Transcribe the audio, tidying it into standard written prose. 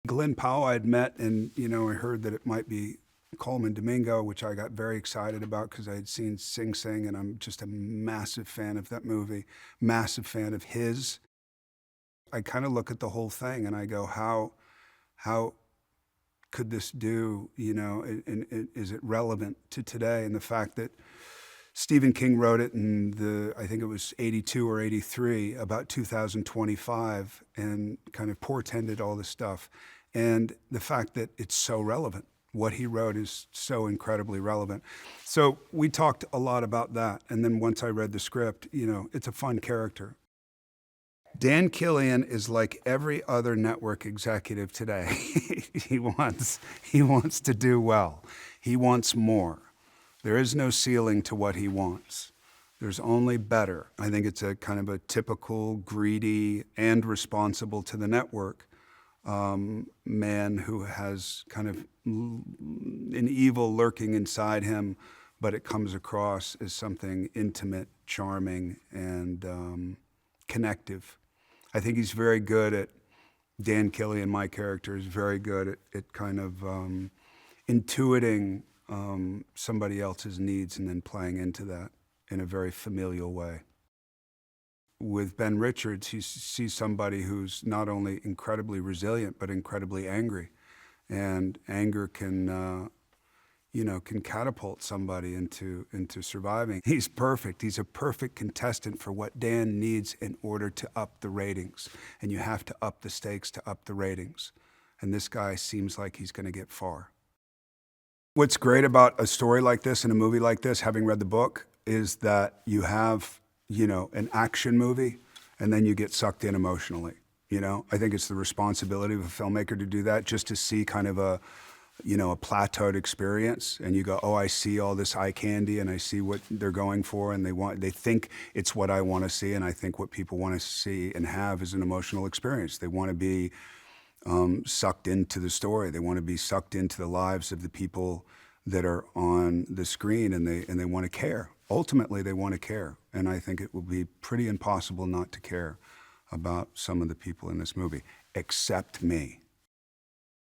Glenn Powell I'd met, and I heard that it might be Coleman Domingo, which I got very excited about because I had seen Sing Sing, and I'm just a massive fan of that movie, massive fan of his. I kind of look at the whole thing and I go, how could this do, and is it relevant to today? And the fact that Stephen King wrote it in I think it was 82 or 83, about 2025, and kind of portended all this stuff. And the fact that it's so relevant. What he wrote is so incredibly relevant. So we talked a lot about that. And then once I read the script, it's a fun character. Dan Killian is like every other network executive today. He wants to do well. He wants more. There is no ceiling to what he wants. There's only better. I think it's a kind of a typical greedy and responsible to the network man who has kind of an evil lurking inside him, but it comes across as something intimate, charming, and connective. I think he's very good at, Dan Killian, my character, is very good at kind of intuiting somebody else's needs and then playing into that in a very familial way. With Ben Richards, he sees somebody who's not only incredibly resilient, but incredibly angry. And anger can catapult somebody into surviving. He's perfect. He's a perfect contestant for what Dan needs in order to up the ratings. And you have to up the stakes to up the ratings. And this guy seems like he's going to get far. What's great about a story like this and a movie like this, having read the book, is that you have, an action movie, and then you get sucked in emotionally. I think it's the responsibility of a filmmaker to do that, just to see kind of a plateaued experience, and you go, oh, I see all this eye candy, and I see what they're going for, and they think it's what I want to see, and I think what people want to see and have is an emotional experience. They want to be sucked into the story. They want to be sucked into the lives of the people that are on the screen, and they want to care. Ultimately, they want to care, and I think it will be pretty impossible not to care about some of the people in this movie, except me.